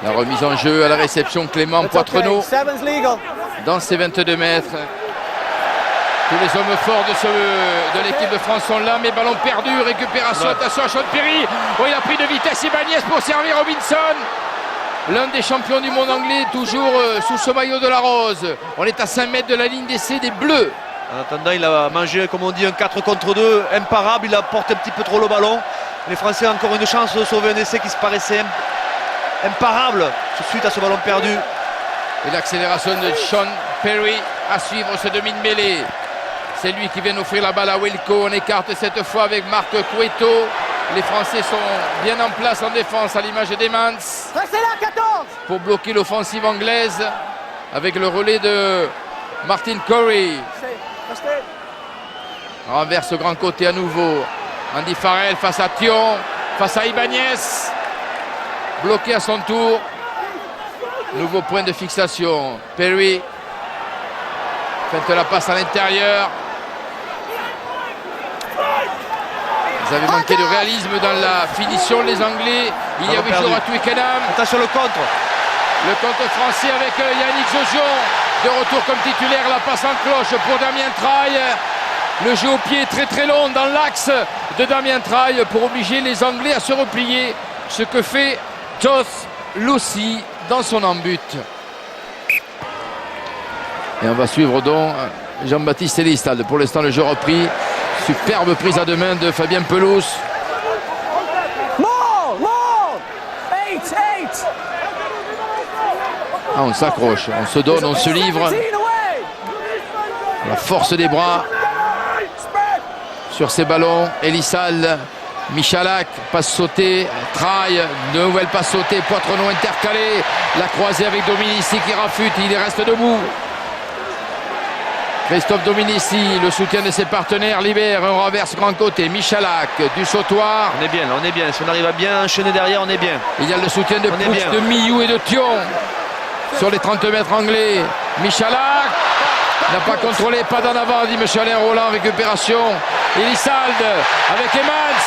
La remise en jeu à la réception, Clément Poitrenaud dans ses 22 mètres. Tous les hommes forts de l'équipe de France sont là, mais ballon perdu, récupération, attention à Sean Perry. Oh, il a pris de vitesse Ibanez pour servir Robinson. L'un des champions du monde anglais, toujours sous ce maillot de la rose. On est à 5 mètres de la ligne d'essai des Bleus. En attendant, il a mangé, comme on dit, un 4 contre 2, imparable. Il apporte un petit peu trop le ballon. Les Français ont encore une chance de sauver un essai qui se paraissait imparable suite à ce ballon perdu. Et l'accélération de Sean Perry à suivre ce demi de mêlée. C'est lui qui vient offrir la balle à Wilco. On écarte cette fois avec Marc Cueto. Les Français sont bien en place en défense à l'image d'Emans. Restez là, 14 pour bloquer l'offensive anglaise avec le relais de Martin Curry. Renverse grand côté à nouveau. Andy Farrell face à Thion, face à Ibanez. Bloqué à son tour. Nouveau point de fixation. Perry fait la passe à l'intérieur. Vous avez manqué de réalisme dans la finition, les Anglais. Il y a 8 jours à Twickenham. Attention le contre. Le contre français avec Yannick Josion. De retour comme titulaire, la passe en cloche pour Damien Traille. Le jeu au pied très très long dans l'axe de Damien Traille pour obliger les Anglais à se replier. Ce que fait Joss Lucy dans son embut. Et on va suivre donc Jean-Baptiste Elistad. Pour l'instant, le jeu repris. Superbe prise à deux mains de Fabien Pelouse. Ah, on s'accroche, on se donne, on se livre. La force des bras sur ces ballons. Elissal, Michalak, passe sautée, Traille, nouvelle passe sautée, Poitrenaud intercalé. La croisée avec Dominici qui rafute, il reste debout. Christophe Dominici, le soutien de ses partenaires, libère un renverse grand côté. Michalak, du sautoir. On est bien, on est bien. Si on arrive à bien enchaîner derrière, on est bien. Il y a le soutien de Proust, de Millou et de Thion sur les 30 mètres anglais. Michalak n'a pas contrôlé, pas d'en avant, dit M. Alain Roland, récupération. Elissalde avec Emans,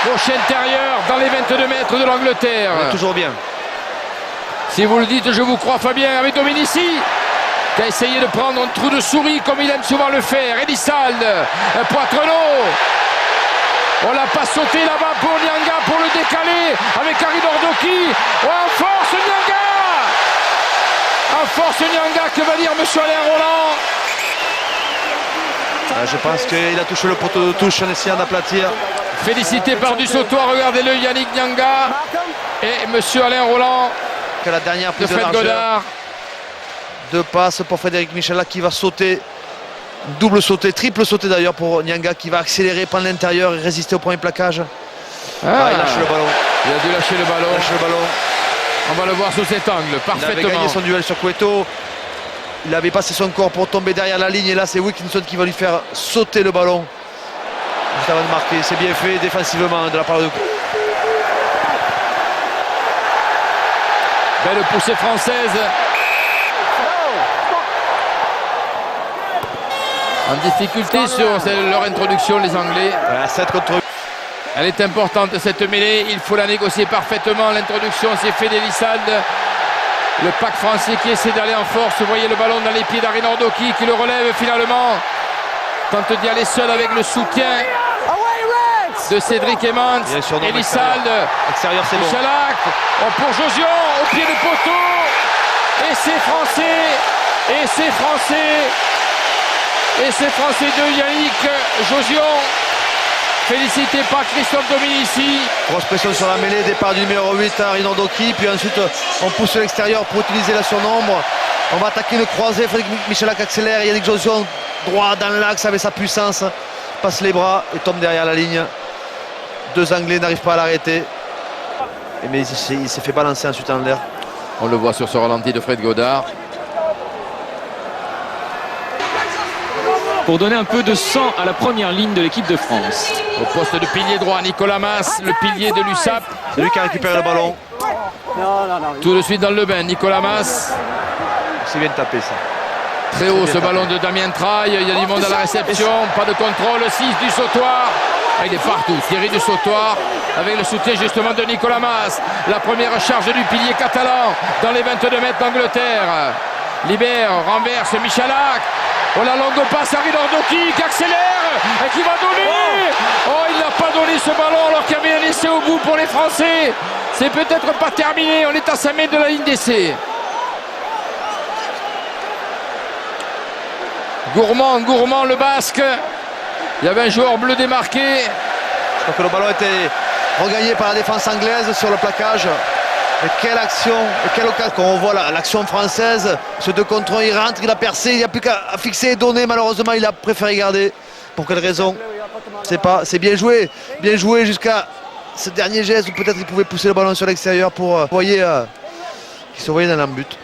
crochet intérieur dans les 22 mètres de l'Angleterre. Toujours bien. Si vous le dites, je vous crois, Fabien, avec Dominici, qui a essayé de prendre un trou de souris comme il aime souvent le faire. Elissalde, Poitrenaud. On l'a pas sauté là-bas pour Nyanga pour le décaler avec Harry Nordoki. Oh, en force Nyanga. En force Nyanga, que va dire M. Alain Roland? Je pense qu'il a touché le poteau de touche en essayant d'aplatir. Félicité par du sautoir, regardez-le, Yannick Nyanga et M. Alain Roland. Que la dernière prise de Fred Godard. Deux passes pour Frédéric Michalak qui va sauter. Double sauté, triple sauté d'ailleurs pour Nyanga qui va accélérer, prendre l'intérieur et résister au premier plaquage. Il lâche le ballon. Il a dû lâcher le ballon. On va le voir sous cet angle, parfaitement. Il avait gagné son duel sur Cueto. Il avait passé son corps pour tomber derrière la ligne et là c'est Wilkinson qui va lui faire sauter le ballon. Juste avant de marquer, c'est bien fait défensivement de la part de... Belle poussée française. En difficulté sur leur introduction, les Anglais. Voilà, 7 contre 8. Elle est importante cette mêlée, il faut la négocier parfaitement. L'introduction s'est fait d'Elissalde. Le pack français qui essaie d'aller en force. Vous voyez le ballon dans les pieds d'Harry Nordoki qui le relève finalement. Tente d'y aller seul avec le soutien de Cédric Emans. Elissalde, extérieur, c'est bon. Michalak, pour Josion, au pied du poteau. Et c'est français. Et c'est français. Et c'est français de Yannick Josion. Félicité par Christophe Dominici. Grosse pression sur la mêlée, départ du numéro 8 Harry Nordoki. Puis ensuite on pousse à l'extérieur pour utiliser la surnombre. On va attaquer le croisé, Frédéric Michalak accélère. Yannick Josion droit dans l'axe avec sa puissance. Passe les bras et tombe derrière la ligne. Deux Anglais n'arrivent pas à l'arrêter. Mais il s'est fait balancer ensuite en l'air. On le voit sur ce ralenti de Fred Godard. Pour donner un peu de sang à la première ligne de l'équipe de France. Au poste de pilier droit, Nicolas Mas, le pilier de l'USAP. C'est lui qui a récupéré le ballon. Tout de suite dans le bain, Nicolas Mas. C'est bien tapé ça. Très haut ce ballon de Damien Traille. Il y a du monde à la réception. Pas de contrôle, 6 du sautoir. Ah, il est partout. Thierry du Sautoir avec le soutien justement de Nicolas Mas. La première charge du pilier catalan dans les 22 mètres d'Angleterre. Libère, renverse Michalak. Oh, la longue passe à Rinaldoki qui accélère et qui va donner. Oh, il n'a pas donné ce ballon alors qu'il y avait un essai au bout pour les Français. C'est peut-être pas terminé. On est à 5 mètres de la ligne d'essai. Gourmand le Basque. Il y avait un joueur bleu démarqué. Je crois que le ballon était regagné par la défense anglaise sur le plaquage. Et quelle action, et quelle occasion. Quand on voit l'action française, ce 2 contre 1, il rentre, il a percé, il n'y a plus qu'à fixer et donner. Malheureusement, il a préféré garder. Pour quelle raison? Je sais pas. C'est bien joué jusqu'à ce dernier geste où peut-être il pouvait pousser le ballon sur l'extérieur pour qu'il se voyait dans l'embut.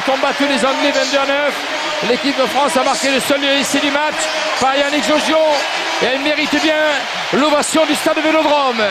Ont battu les Anglais 22-9. L'équipe de France a marqué le seul essai du match par Yannick Jogion et elle mérite bien l'ovation du stade Vélodrome.